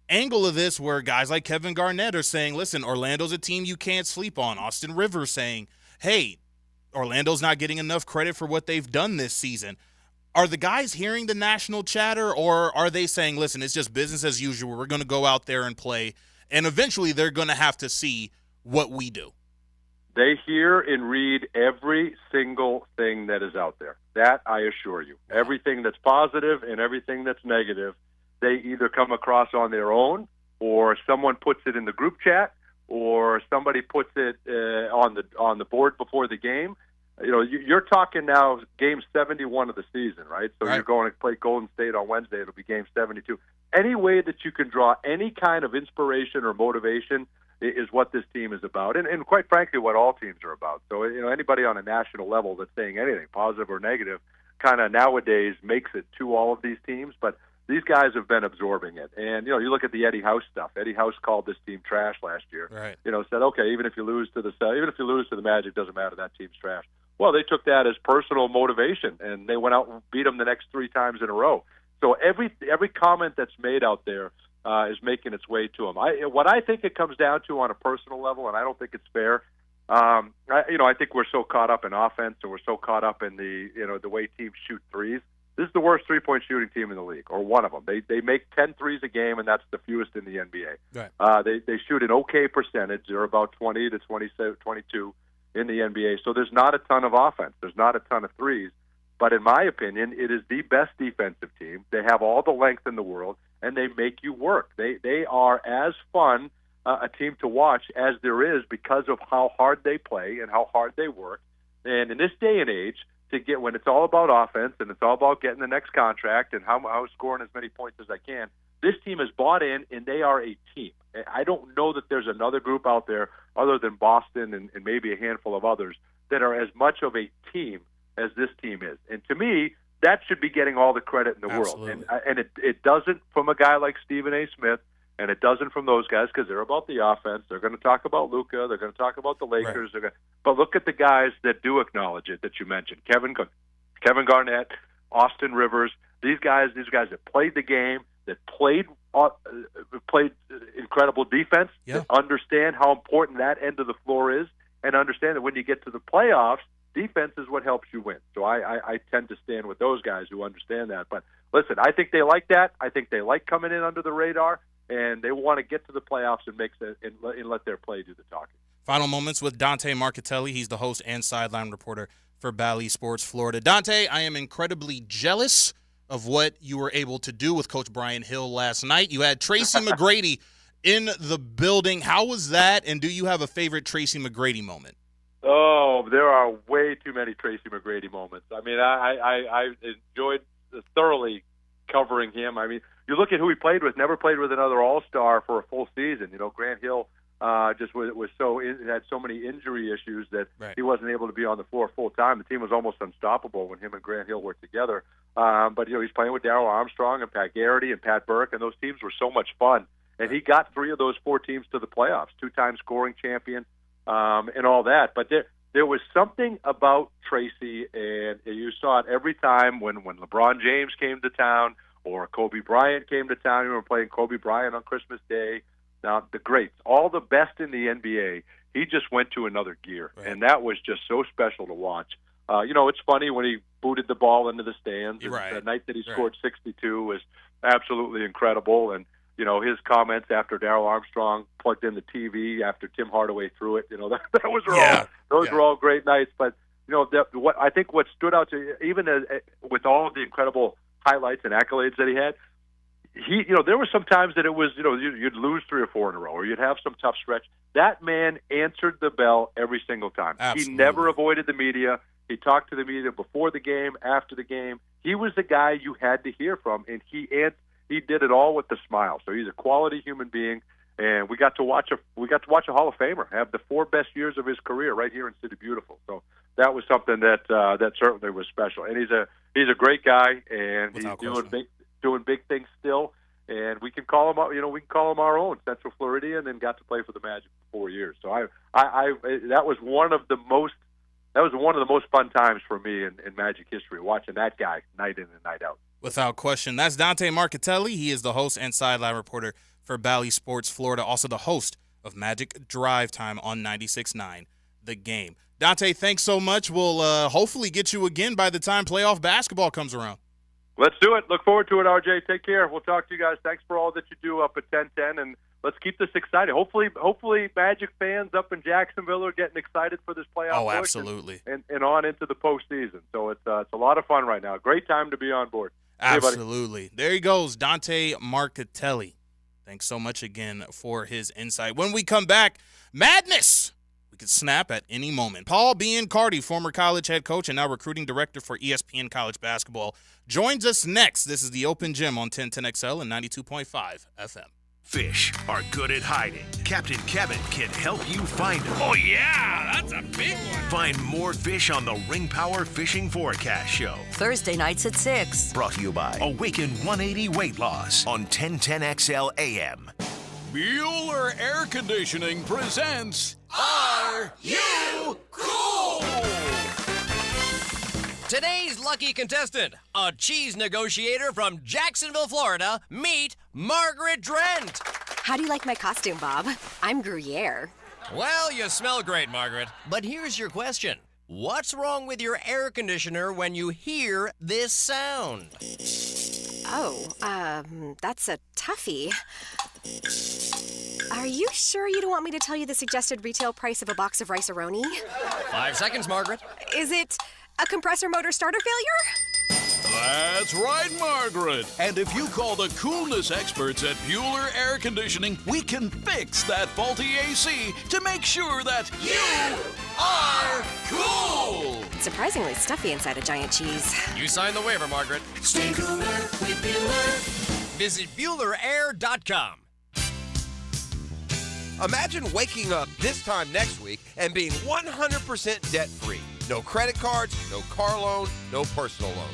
angle of this where guys like Kevin Garnett are saying, listen, Orlando's a team you can't sleep on. Austin Rivers saying, hey, Orlando's not getting enough credit for what they've done this season. Are the guys hearing the national chatter, or are they saying, listen, it's just business as usual. We're going to go out there and play, and eventually they're going to have to see what we do? They hear and read every single thing that is out there. That I assure you. Everything that's positive and everything that's negative, they either come across on their own, or someone puts it in the group chat, or somebody puts it on the board before the game. You know, you're talking now game 71 of the season, right? So You're going to play Golden State on Wednesday. It'll be game 72. Any way that you can draw any kind of inspiration or motivation is what this team is about, and quite frankly, what all teams are about. So, you know, anybody on a national level that's saying anything, positive or negative, kind of nowadays makes it to all of these teams. But these guys have been absorbing it. And, you know, you look at the Eddie House stuff. Eddie House called this team trash last year. Right. You know, said, okay, even if you lose to the Magic, doesn't matter. That team's trash. Well, they took that as personal motivation, and they went out and beat them the next 3 times in a row. So every comment that's made out there is making its way to them. What I think it comes down to on a personal level, and I don't think it's fair. I think we're so caught up in offense, and we're so caught up in the way teams shoot threes. This is the worst three-point shooting team in the league, or one of them. They make 10 threes a game, and that's the fewest in the NBA. Right. They shoot an okay percentage. They're about 20 to 22 in the NBA. So there's not a ton of offense. There's not a ton of threes. But in my opinion, it is the best defensive team. They have all the length in the world, and they make you work. They are as fun a team to watch as there is because of how hard they play and how hard they work. And in this day and age, when it's all about offense and it's all about getting the next contract and how scoring as many points as I can, this team is bought in, and they are a team. I don't know that there's another group out there other than Boston and maybe a handful of others that are as much of a team as this team is. And to me, that should be getting all the credit in the world. And it doesn't from a guy like Stephen A. Smith, and it doesn't from those guys because they're about the offense. They're going to talk about Luka. They're going to talk about the Lakers. Right. But look at the guys that do acknowledge it that you mentioned. Kevin Garnett, Austin Rivers, these guys that played the game, that played incredible defense, that understand how important that end of the floor is, and understand that when you get to the playoffs, defense is what helps you win. So I tend to stand with those guys who understand that. But listen, I think they like that. I think they like coming in under the radar, and they want to get to the playoffs and let their play do the talking. Final moments with Dante Marchitelli. He's the host and sideline reporter for Bally Sports Florida. Dante, I am incredibly jealous of what you were able to do with Coach Brian Hill last night. You had Tracy McGrady in the building. How was that, and do you have a favorite Tracy McGrady moment? Oh, there are way too many Tracy McGrady moments. I mean, I enjoyed thoroughly covering him. I mean, you look at who he played with, never played with another All-Star for a full season. You know, Grant Hill just had so many injury issues that he wasn't able to be on the floor full time. The team was almost unstoppable when him and Grant Hill were together. But, you know, he's playing with Darrell Armstrong and Pat Garrity and Pat Burke, and those teams were so much fun. And he got 3 of those 4 teams to the playoffs, 2-time scoring champion, and all that. But there was something about Tracy, and you saw it every time when LeBron James came to town or Kobe Bryant came to town. You were playing Kobe Bryant on Christmas Day. Now, the greats, all the best in the NBA, he just went to another gear, and that was just so special to watch. You know, it's funny when he booted the ball into the stands. The night that he scored 62 was absolutely incredible. And, you know, his comments after Darrell Armstrong plugged in the TV after Tim Hardaway threw it, you know, those were all great nights. But, you know, what stood out to even with all of the incredible highlights and accolades that he had, there were some times that it was, you'd lose 3 or 4 in a row, or you'd have some tough stretch. That man answered the bell every single time. Absolutely. He never avoided the media. He talked to the media before the game, after the game. He was the guy you had to hear from, and he did it all with a smile. So he's a quality human being, and we got to watch a Hall of Famer have the 4 best years of his career right here in City Beautiful. So that was something that certainly was special. And he's a great guy, and he's doing big things still. And we can call him, our own Central Floridian, and got to play for the Magic for 4 years. So that was one of the most fun times for me in Magic history, watching that guy night in and night out. Without question. That's Dante Marchitelli. He is the host and sideline reporter for Bally Sports Florida, also the host of Magic Drive Time on 96.9 The Game. Dante, thanks so much. We'll hopefully get you again by the time playoff basketball comes around. Let's do it. Look forward to it, RJ. Take care. We'll talk to you guys. Thanks for all that you do up at 1010, and let's keep this exciting. Hopefully Magic fans up in Jacksonville are getting excited for this playoff push absolutely. and on into the postseason. So it's a lot of fun right now. Great time to be on board. Absolutely. There he goes, Dante Marchitelli. Thanks so much again for his insight. When we come back, madness. We could snap at any moment. Paul Biancardi, former college head coach and now recruiting director for ESPN College Basketball, joins us next. This is the Open Gym on 1010XL and 92.5 FM. Fish are good at hiding. Captain Kevin can help you find them. Oh, yeah, that's a big one. Find more fish on the Ring Power Fishing Forecast Show. Thursday nights at 6. Brought to you by Awaken 180 Weight Loss on 1010XL AM. Bueller Air Conditioning presents Are You Cool? Today's lucky contestant, a cheese negotiator from Jacksonville, Florida. Meet Margaret Drent. How do you like my costume, Bob? I'm Gruyere. Well, you smell great, Margaret. But here's your question. What's wrong with your air conditioner when you hear this sound? Oh, that's a toughie. Are you sure you don't want me to tell you the suggested retail price of a box of Rice-A-Roni? 5 seconds, Margaret. Is it a compressor motor starter failure? That's right, Margaret. And if you call the coolness experts at Bueller Air Conditioning, we can fix that faulty AC to make sure that you are cool. It's surprisingly stuffy inside a giant cheese. You signed the waiver, Margaret. Stay cooler with Bueller. Visit BuellerAir.com. Imagine waking up this time next week and being 100% debt-free. No credit cards, no car loan, no personal loan.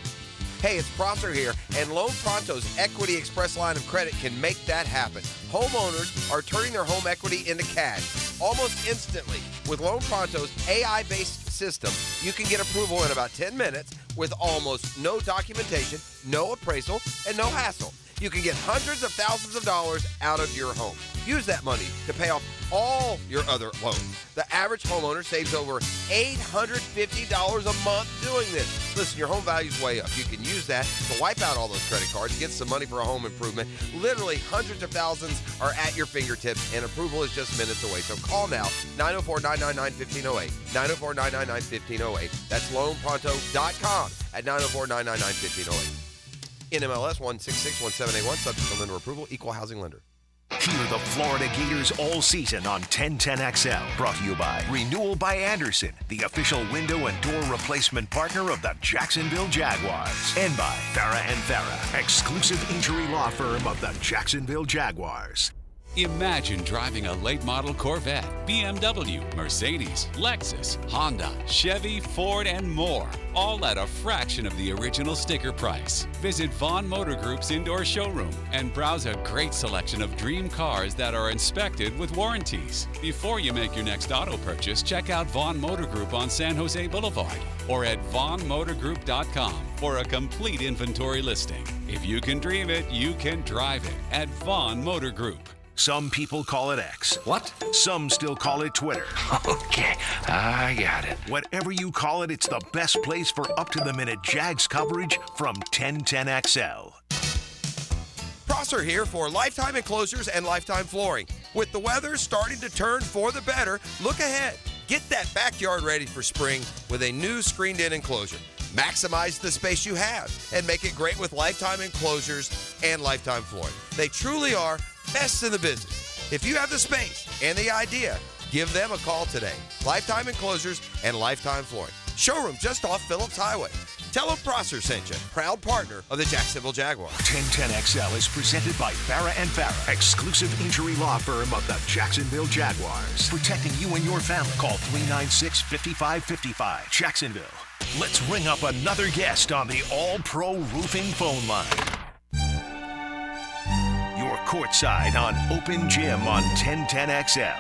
Hey, it's Prosser here, and Loan Pronto's Equity Express line of credit can make that happen. Homeowners are turning their home equity into cash almost instantly. With Loan Pronto's AI-based system, you can get approval in about 10 minutes with almost no documentation, no appraisal, and no hassle. You can get hundreds of thousands of dollars out of your home. Use that money to pay off all your other loans. The average homeowner saves over $850 a month doing this. Listen, your home value's way up. You can use that to wipe out all those credit cards, get some money for a home improvement. Literally hundreds of thousands are at your fingertips, and approval is just minutes away. So call now, 904-999-1508, 904-999-1508. That's loanpronto.com at 904-999-1508. NMLS 1661781, subject to lender approval, equal housing lender. Hear the Florida Gators all season on 1010XL. Brought to you by Renewal by Anderson, the official window and door replacement partner of the Jacksonville Jaguars. And by Farah & Farah, exclusive injury law firm of the Jacksonville Jaguars. Imagine driving a late model Corvette, BMW, Mercedes, Lexus, Honda, Chevy, Ford, and more, all at a fraction of the original sticker price. Visit Vaughn Motor Group's indoor showroom and browse a great selection of dream cars that are inspected with warranties. Before you make your next auto purchase, check out Vaughn Motor Group on San Jose Boulevard or at vaughnmotorgroup.com for a complete inventory listing. If you can dream it, you can drive it at Vaughn Motor Group. Some people call it X. What? Some still call it Twitter. Okay, I got it. Whatever you call it, it's the best place for up-to-the-minute Jags coverage from 1010XL. Prosser here for Lifetime Enclosures and Lifetime Flooring. With the weather starting to turn for the better, look ahead. Get that backyard ready for spring with a new screened-in enclosure. Maximize the space you have and make it great with Lifetime Enclosures and Lifetime Flooring. They truly are best in the business. If you have the space and the idea, give them a call today. Lifetime Enclosures and Lifetime Flooring. Showroom just off Phillips Highway. Tell them Prosser sent you, proud partner of the Jacksonville Jaguars. 1010XL is presented by Farah & Farah, exclusive injury law firm of the Jacksonville Jaguars. Protecting you and your family. Call 396-5555. Jacksonville. Let's ring up another guest on the All-Pro Roofing phone line. You're courtside on Open Gym on 1010XL.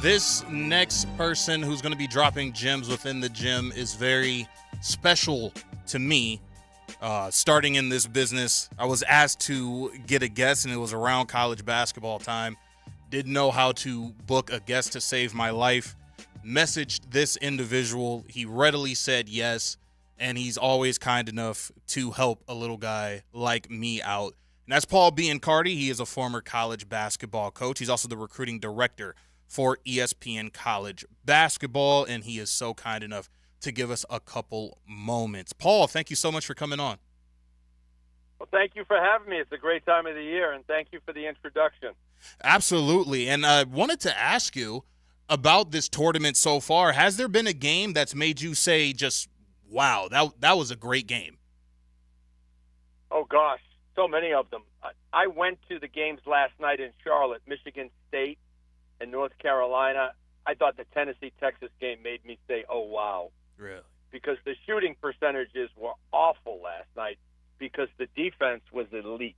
This next person who's going to be dropping gems within the gym is very special to me. Starting in this business, I was asked to get a guest, and it was around college basketball time. didn't know how to book a guest to save my life. Messaged this individual. He readily said yes, and he's always kind enough to help a little guy like me out. And that's Paul Biancardi. He is a former college basketball coach. He's also the recruiting director for ESPN College Basketball, and he is so kind enough to give us a couple moments. Paul, thank you so much for coming on. Well, thank you for having me. It's a great time of the year, and thank you for the introduction. Absolutely. And I wanted to ask you about this tournament so far. Has there been a game that's made you say just, wow, that was a great game? Oh, gosh, so many of them. I went to the games last night in Charlotte, Michigan State and North Carolina. I thought the Tennessee-Texas game made me say, oh, wow. Really? Because the shooting percentages were awful last night because the defense was elite.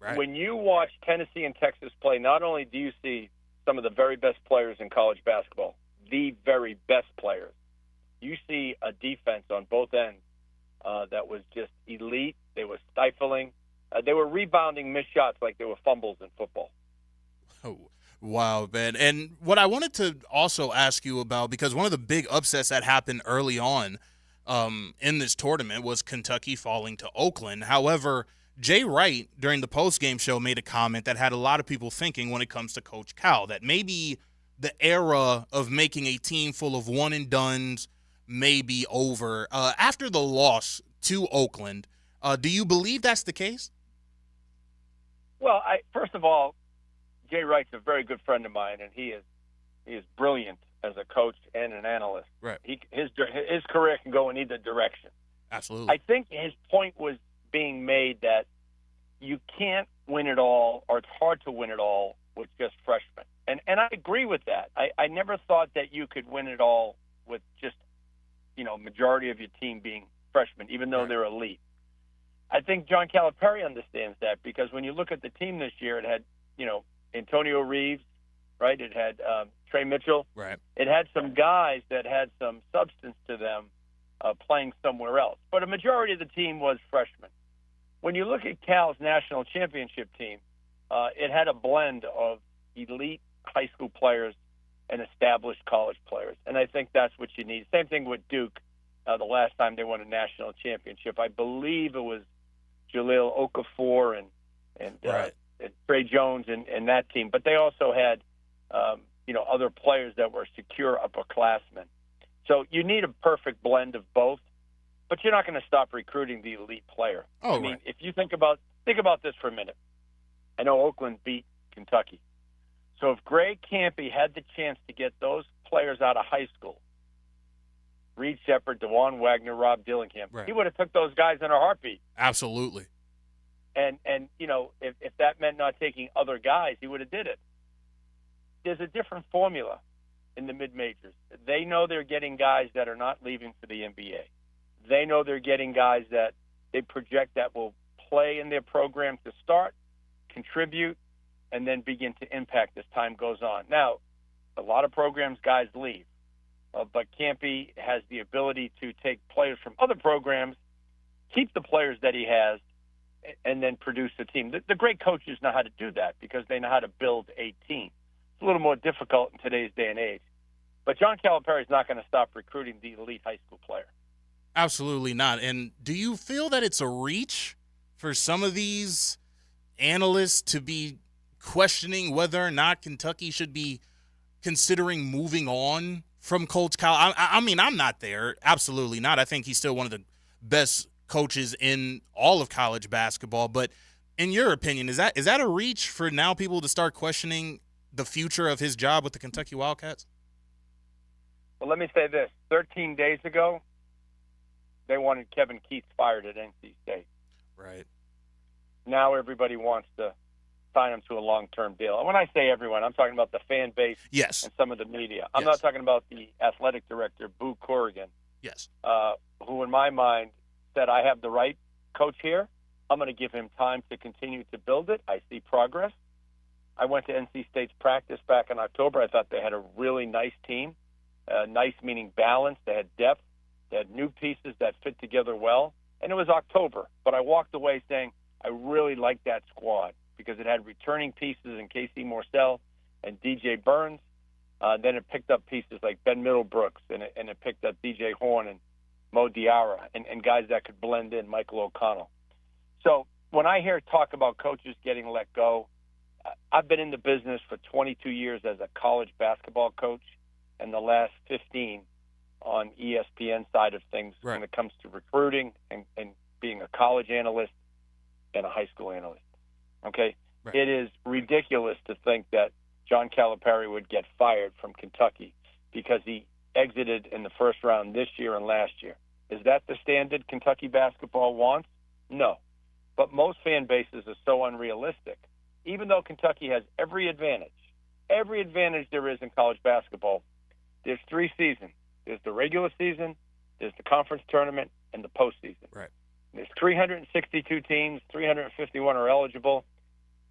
Right. When you watch Tennessee and Texas play, not only do you see some of the very best players in college basketball, the very best players, you see a defense on both ends that was just elite. They were stifling. They were rebounding missed shots like they were fumbles in football. Oh, wow, man. And what I wanted to also ask you about, because one of the big upsets that happened early on in this tournament was Kentucky falling to Oakland. However, Jay Wright, during the postgame show, made a comment that had a lot of people thinking when it comes to Coach Cal, that maybe the era of making a team full of one-and-dones may be over. After the loss to Oakland, do you believe that's the case? Well, first of all, Jay Wright's a very good friend of mine, and he is brilliant as a coach and an analyst. Right. His career can go in either direction. Absolutely. I think his point was being made that you can't win it all, or it's hard to win it all with just freshmen. And I agree with that. I never thought that you could win it all with just, majority of your team being freshmen, even though they're elite. I think John Calipari understands that, because when you look at the team this year, it had, Antonio Reeves, right? It had Trey Mitchell. Right. It had some guys that had some substance to them playing somewhere else. But a majority of the team was freshmen. When you look at Cal's national championship team, it had a blend of elite high school players and established college players. And I think that's what you need. Same thing with Duke the last time they won a national championship. I believe it was Jahlil Okafor and Trey Jones and that team. But they also had, other players that were secure upperclassmen. So you need a perfect blend of both. But you're not going to stop recruiting the elite player. Oh, I mean, if you think about this for a minute. I know Oakland beat Kentucky. So if Greg Kampe had the chance to get those players out of high school, Reed Shepherd, DeJuan Wagner, Rob Dillingham, he would have took those guys in a heartbeat. Absolutely. And if that meant not taking other guys, he would have did it. There's a different formula in the mid-majors. They know they're getting guys that are not leaving for the NBA. They know they're getting guys that they project that will play in their program to start, contribute, and then begin to impact as time goes on. Now, a lot of programs, guys leave. But Kampe has the ability to take players from other programs, keep the players that he has, and then produce a team. The great coaches know how to do that because they know how to build a team. It's a little more difficult in today's day and age. But John Calipari is not going to stop recruiting the elite high school player. Absolutely not. And do you feel that it's a reach for some of these analysts to be questioning whether or not Kentucky should be considering moving on from Coach Cal? I mean, I'm not there. Absolutely not. I think he's still one of the best coaches in all of college basketball. But in your opinion, is that a reach for now people to start questioning the future of his job with the Kentucky Wildcats? Well, let me say this. 13 days ago, they wanted Kevin Keatts fired at NC State. Right. Now everybody wants to sign him to a long-term deal. And when I say everyone, I'm talking about the fan base and some of the media. I'm not talking about the athletic director, Boo Corrigan, who in my mind said, I have the right coach here. I'm going to give him time to continue to build it. I see progress. I went to NC State's practice back in October. I thought they had a really nice team. Nice meaning balanced. They had depth. They had new pieces that fit together well. And it was October. But I walked away saying I really liked that squad because it had returning pieces in Casey Morsell and DJ Burns. Then it picked up pieces like Ben Middlebrooks, and it picked up DJ Horn and Mo Diarra, and guys that could blend in, Michael O'Connell. So when I hear talk about coaches getting let go, I've been in the business for 22 years as a college basketball coach, and the last 15 on ESPN side of things when it comes to recruiting and being a college analyst and a high school analyst. Okay? Right. It is ridiculous to think that John Calipari would get fired from Kentucky because he exited in the first round this year and last year. Is that the standard Kentucky basketball wants? No. But most fan bases are so unrealistic. Even though Kentucky has every advantage there is in college basketball, there's 3 seasons. There's the regular season, there's the conference tournament, and the postseason. Right. There's 362 teams, 351 are eligible.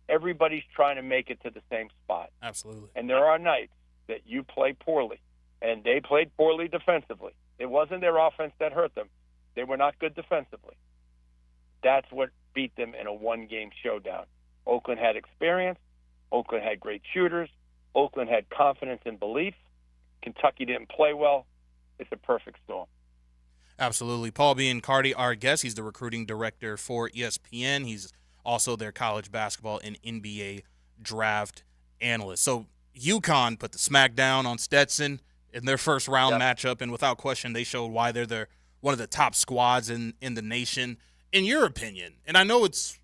Everybody's trying to make it to the same spot. Absolutely. And there are nights that you play poorly, and they played poorly defensively. It wasn't their offense that hurt them. They were not good defensively. That's what beat them in a one-game showdown. Oakland had experience. Oakland had great shooters. Oakland had confidence and belief. Kentucky didn't play well. It's a perfect storm. Absolutely. Paul Biancardi, our guest. He's the recruiting director for ESPN. He's also their college basketball and NBA draft analyst. So UConn put the smackdown on Stetson in their first round matchup, and without question, they showed why they're one of the top squads in the nation. In your opinion, and I know it's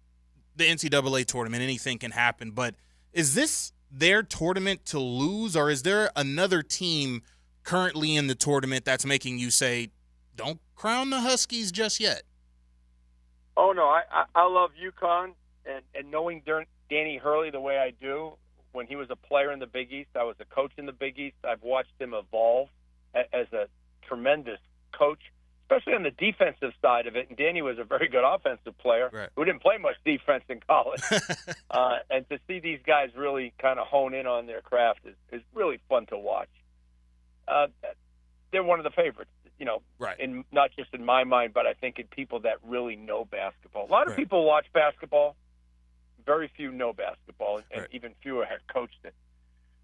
the NCAA tournament, anything can happen, but is this their tournament to lose, or is there another team currently in the tournament that's making you say, don't crown the Huskies just yet? Oh, no, I love UConn, and knowing Danny Hurley the way I do, when he was a player in the Big East, I was a coach in the Big East. I've watched him evolve as a tremendous coach, especially on the defensive side of it. And Danny was a very good offensive player who didn't play much defense in college. And to see these guys really kind of hone in on their craft is really fun to watch. They're one of the favorites, in not just in my mind, but I think in people that really know basketball. A lot of people watch basketball. Very few know basketball, and even fewer have coached it.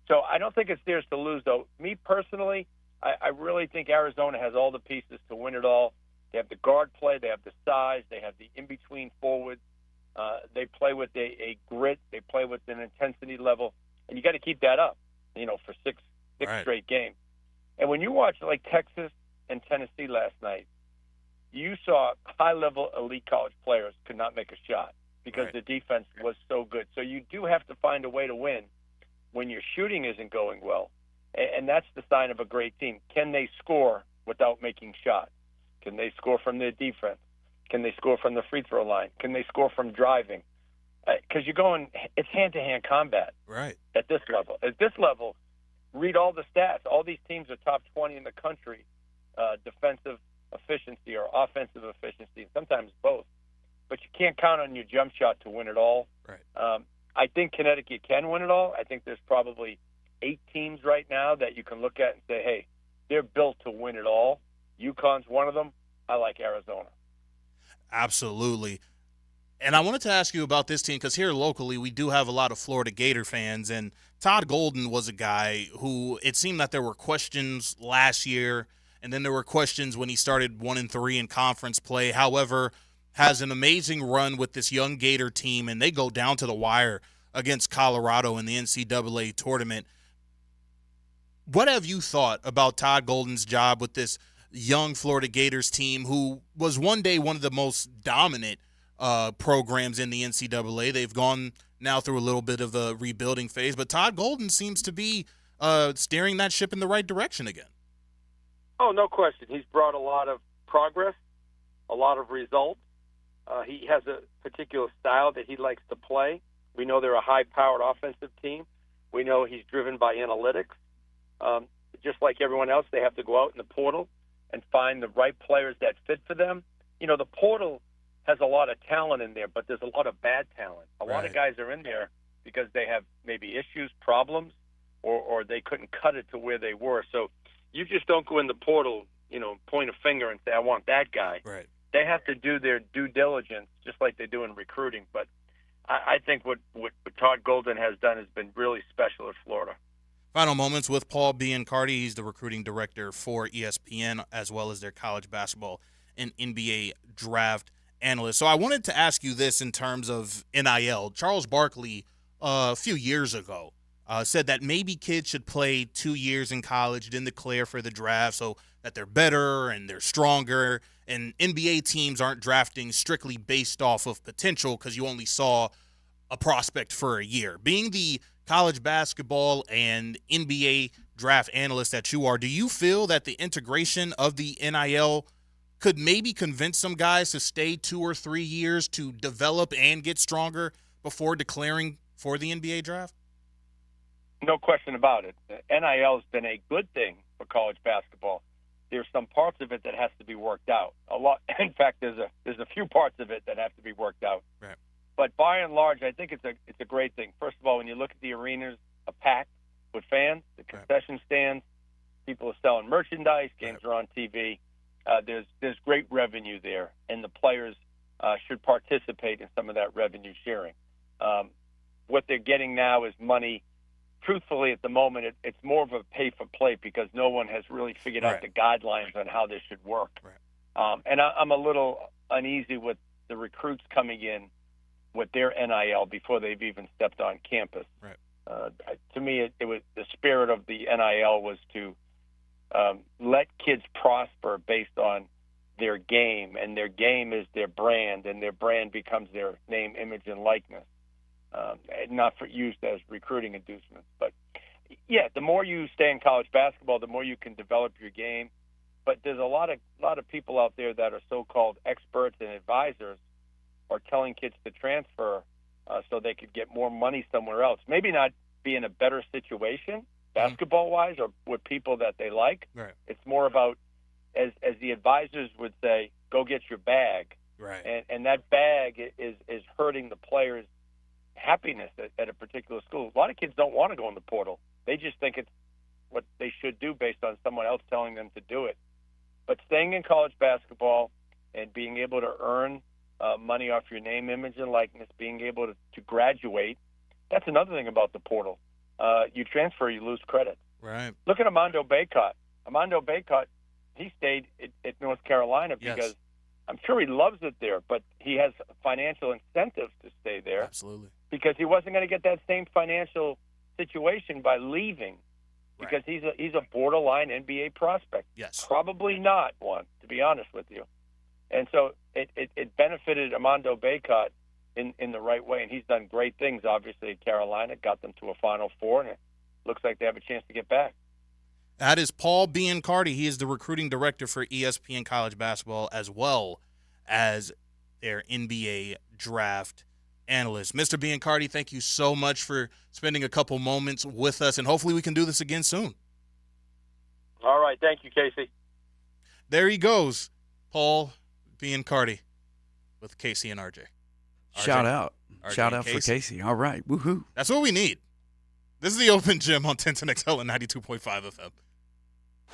So I don't think it's theirs to lose, though. Me personally, I really think Arizona has all the pieces to win it all. They have the guard play. They have the size. They have the in-between forwards. They play with a grit. They play with an intensity level. And you got to keep that up, for six straight games. And when you watch like Texas and Tennessee last night, you saw high-level elite college players could not make a shot because the defense was so good. So you do have to find a way to win when your shooting isn't going well. And that's the sign of a great team. Can they score without making shots? Can they score from their defense? Can they score from the free throw line? Can they score from driving? Because it's hand-to-hand combat at this level. At this level, read all the stats. All these teams are top 20 in the country, defensive efficiency or offensive efficiency, and sometimes both. But you can't count on your jump shot to win it all. I think Connecticut can win it all. I think there's probably 8 teams right now that you can look at and say, hey, they're built to win it all. UConn's one of them. I like Arizona. Absolutely. And I wanted to ask you about this team because here locally we do have a lot of Florida Gator fans, and Todd Golden was a guy who it seemed that there were questions last year, and then there were questions when he started 1-3 in conference play. However, has an amazing run with this young Gator team, and they go down to the wire against Colorado in the NCAA tournament. What have you thought about Todd Golden's job with this young Florida Gators team, who was one day one of the most dominant programs in the NCAA? They've gone now through a little bit of a rebuilding phase, but Todd Golden seems to be steering that ship in the right direction again. Oh, no question. He's brought a lot of progress, a lot of results. He has a particular style that he likes to play. We know they're a high-powered offensive team. We know he's driven by analytics. Just like everyone else, they have to go out in the portal and find the right players that fit for them. The portal has a lot of talent in there, but there's a lot of bad talent. A lot of guys are in there because they have maybe issues, problems, or they couldn't cut it to where they were. So you just don't go in the portal, point a finger and say, I want that guy. They have to do their due diligence just like they do in recruiting. But I think what Todd Golden has done has been really special at Florida. Final moments with Paul Biancardi. He's the recruiting director for ESPN, as well as their college basketball and NBA draft analyst. So I wanted to ask you this in terms of NIL. Charles Barkley, a few years ago, said that maybe kids should play 2 years in college, then declare for the draft so that they're better and they're stronger. And NBA teams aren't drafting strictly based off of potential because you only saw a prospect for a year. Being the college basketball and NBA draft analyst that you are, do you feel that the integration of the NIL could maybe convince some guys to stay 2 or 3 years to develop and get stronger before declaring for the NBA draft? No question about it. NIL has been a good thing for college basketball. There's some parts of it that has to be worked out. A lot. In fact, there's a few parts of it that have to be worked out. Right. But by and large, I think it's a great thing. First of all, when you look at the arenas, packed with fans, the concession stands, people are selling merchandise, games are on TV. There's great revenue there, and the players should participate in some of that revenue sharing. What they're getting now is money. Truthfully, at the moment, it's more of a pay-for-play because no one has really figured out the guidelines on how this should work. Right. And I'm a little uneasy with the recruits coming in with their NIL before they've even stepped on campus. Right. To me, it was the spirit of the NIL was to let kids prosper based on their game, and their game is their brand, and their brand becomes their name, image, and likeness. Not for used as recruiting inducements, but yeah, the more you stay in college basketball, the more you can develop your game. But there's a lot of people out there that are so-called experts and advisors are telling kids to transfer so they could get more money somewhere else. Maybe not be in a better situation basketball-wise or with people that they like. Right. It's more about, as the advisors would say, go get your bag. Right. And that bag is hurting the players' happiness at a particular school. A lot of kids don't want to go in the portal. They just think it's what they should do based on someone else telling them to do it. But staying in college basketball and being able to earn money off your name, image, and likeness, being able to graduate, that's another thing about the portal. You transfer, you lose credit. Right. Look at Armando Bacot. Armando Bacot, he stayed at North Carolina because I'm sure he loves it there, but he has financial incentives to stay there. Absolutely. Because he wasn't going to get that same financial situation by leaving because he's a borderline NBA prospect. Yes. Probably not one, to be honest with you. And so it benefited Armando Bacot in the right way, and he's done great things, obviously, at Carolina, got them to a Final Four, and it looks like they have a chance to get back. That is Paul Biancardi. He is the recruiting director for ESPN College Basketball as well as their NBA draft analyst. Mr. Biancardi, thank you so much for spending a couple moments with us, and hopefully we can do this again soon. All right. Thank you, Casey. There he goes, Paul Biancardi with Casey and RJ. Shout out. RJ Shout out Casey. for Casey. All right. Woohoo. That's what we need. This is the Open Gym on 1010XL and 92.5 FM.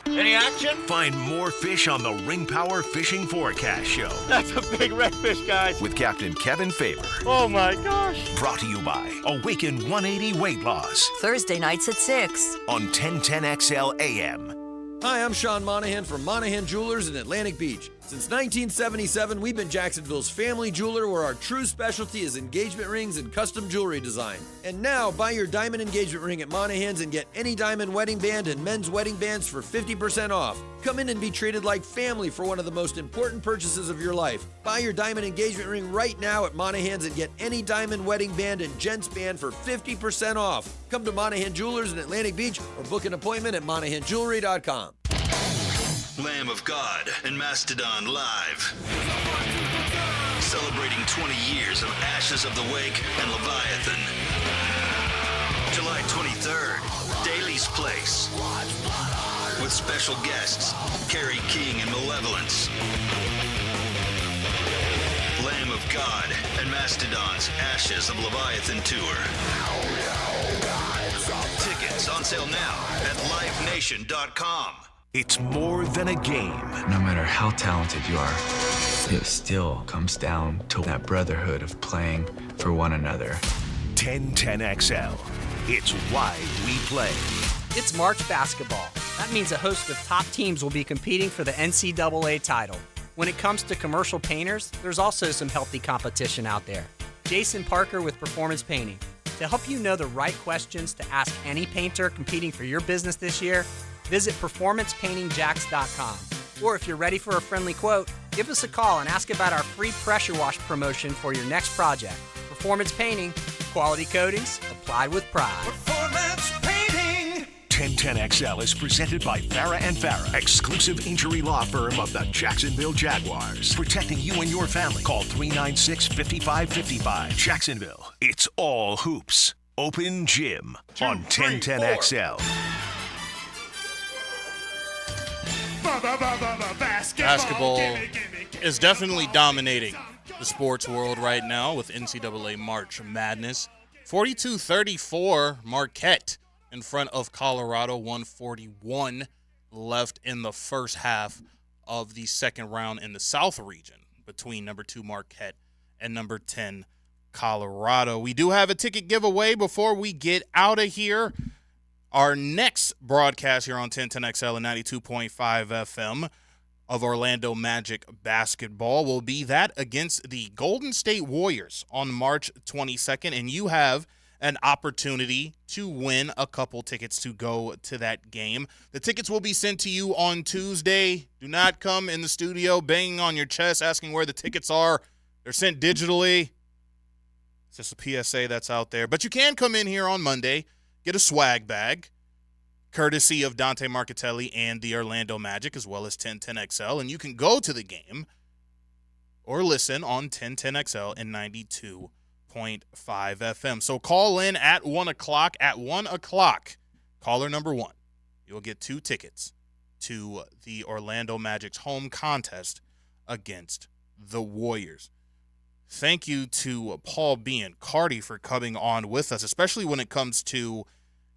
Any action? Find more fish on the Ring Power Fishing Forecast Show. That's a big redfish, guys. With Captain Kevin Faber. Oh, my gosh. Brought to you by Awaken 180 Weight Loss. Thursday nights at 6 on 1010XL AM. Hi, I'm Sean Monahan from Monahan Jewelers in Atlantic Beach. Since 1977, we've been Jacksonville's family jeweler where our true specialty is engagement rings and custom jewelry design. And now, buy your diamond engagement ring at Monahan's and get any diamond wedding band and men's wedding bands for 50% off. Come in and be treated like family for one of the most important purchases of your life. Buy your diamond engagement ring right now at Monahan's and get any diamond wedding band and gents band for 50% off. Come to Monahan Jewelers in Atlantic Beach or book an appointment at monahanjewelry.com. Lamb of God and Mastodon Live. Celebrating 20 years of Ashes of the Wake and Leviathan. July 23rd, Daly's Place. With special guests, Kerry King and Malevolence. Lamb of God and Mastodon's Ashes of Leviathan Tour. Tickets on sale now at livenation.com. It's more than a game. No matter how talented you are, it still comes down to that brotherhood of playing for one another. 1010XL. It's why we play. It's March basketball. That means a host of top teams will be competing for the NCAA title. When it comes to commercial painters, there's also some healthy competition out there. Jason Parker with Performance Painting. To help you know the right questions to ask any painter competing for your business this year, visit performancepaintingjax.com. Or if you're ready for a friendly quote, give us a call and ask about our free pressure wash promotion for your next project. Performance Painting, quality coatings applied with pride. Performance Painting. 1010XL is presented by Farah & Farah, exclusive injury law firm of the Jacksonville Jaguars. Protecting you and your family. Call 396-5555. Jacksonville, it's all hoops. Open Gym on 1010XL. Basketball is definitely dominating the sports world right now with NCAA March Madness. 42-34 Marquette in front of Colorado, 141 left in the first half of the second round in the South region between number 2 Marquette and number 10 Colorado. We do have a ticket giveaway before we get out of here. Our next broadcast here on 1010XL and 92.5 FM of Orlando Magic basketball will be that against the Golden State Warriors on March 22nd, and you have an opportunity to win a couple tickets to go to that game. The tickets will be sent to you on Tuesday. Do not come in the studio banging on your chest asking where the tickets are. They're sent digitally. It's just a PSA that's out there. But you can come in here on Monday, get a swag bag, courtesy of Dante Marchitelli and the Orlando Magic, as well as 1010XL, and you can go to the game or listen on 1010XL and 92.5 FM. So call in at 1 o'clock. At 1 o'clock, caller number 1, you'll get 2 tickets to the Orlando Magic's home contest against the Warriors. Thank you to Paul B. and Cardi for coming on with us, especially when it comes to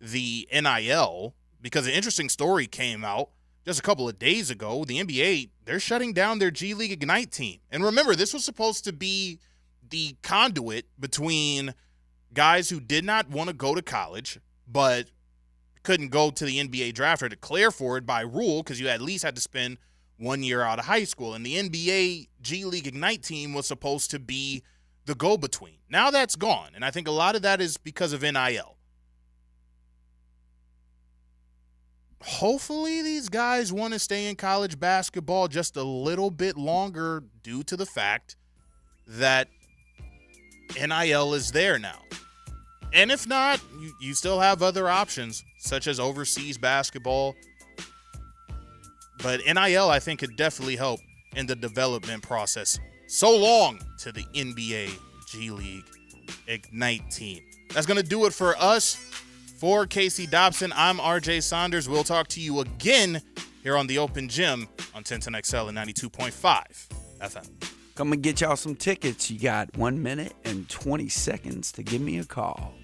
the NIL, because an interesting story came out just a couple of days ago. The NBA, they're shutting down their G League Ignite team. And remember, this was supposed to be the conduit between guys who did not want to go to college but couldn't go to the NBA draft or declare for it by rule because you at least had to spend 1 year out of high school. And the NBA G League Ignite team was supposed to be the go-between. Now that's gone, and I think a lot of that is because of NIL. Hopefully these guys want to stay in college basketball just a little bit longer due to the fact that NIL is there now. And if not, you still have other options, such as overseas basketball. But NIL, I think, could definitely help in the development process. So long to the NBA G League Ignite team. That's going to do it for us. For Casey Dobson, I'm RJ Saunders. We'll talk to you again here on the Open Gym on 1010XL and 92.5 FM. Come and get y'all some tickets. You got 1 minute and 20 seconds to give me a call.